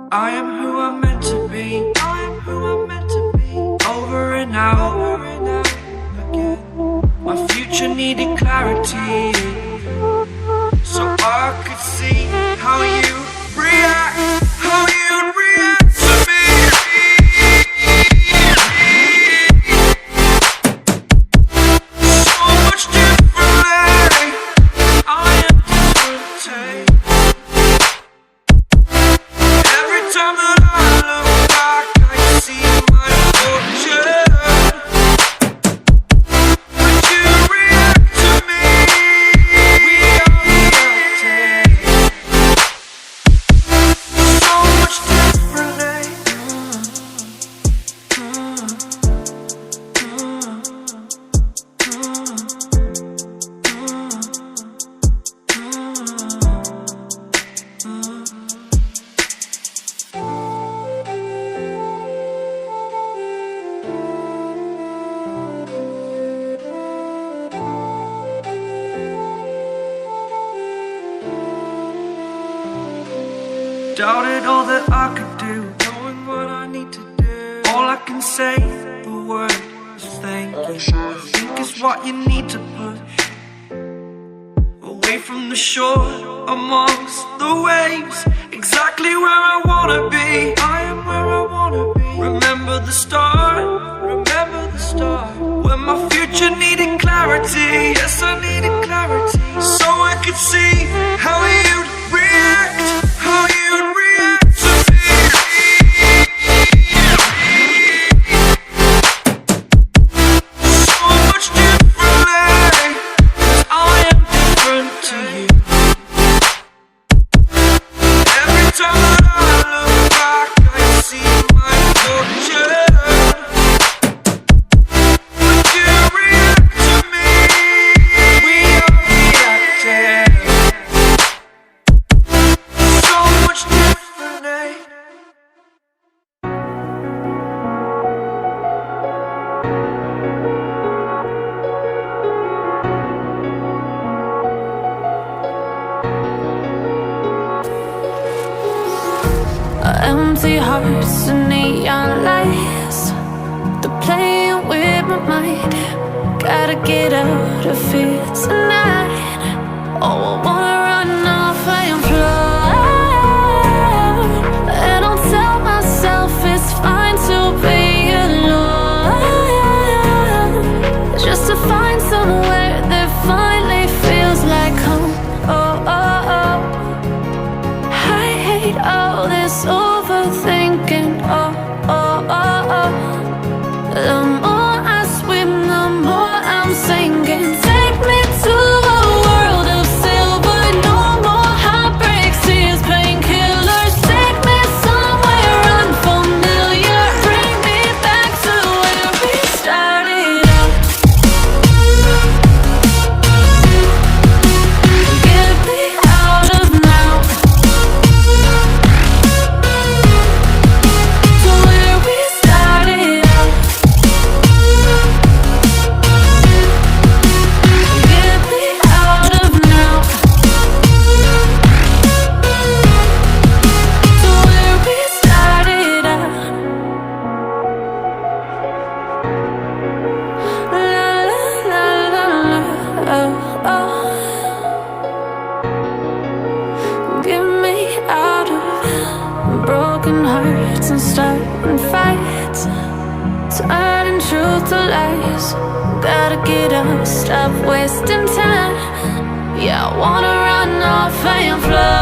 I am who I'm meant to be. I am who I'm meant to be. Over and out again. My future needed clarity, so I could see how you react, how you'd react to me. So much differently, I am different. Every time that I look back, I see my fortune. Would you react to me? We are reacting so much differently. Doubted all that I could do, knowing what I need to do. All I can say, the word is thank you. I think it's what you need to push away from the shore, amongst the waves. Exactly where I wanna be. I am where I wanna be. Remember the start, remember the start, when my future needed clarity. Yes, I needed clarity, so I could see how you'd react, how you'd react to me. So much differently, 'cause I am different to you. Every time that I look back, I see my fortune. Would you react to me? We are reacting so much differently. Empty hearts and neon lights, they're playing with my mind. Gotta get out of here tonight. Oh, I wanna run off and fly. And I'll tell myself it's fine to be alone, just to find somewhere that finally feels like home. Oh, oh, oh. I hate all this overthinking. Oh, oh, oh, oh. The more I swim, the more I'm sinking. Take me to a world of silver. No more heartbreaks, tears, painkillers. Take me somewhere unfamiliar. Bring me back to where we started out. Get me out of now, to where we started out. Get me out of now, to where we started out. La la la la la, oh, oh. Get me out of broken hearts and starting fights, turning truth to lies. Gotta get up, stop wasting time. Yeah, I wanna run off and fly.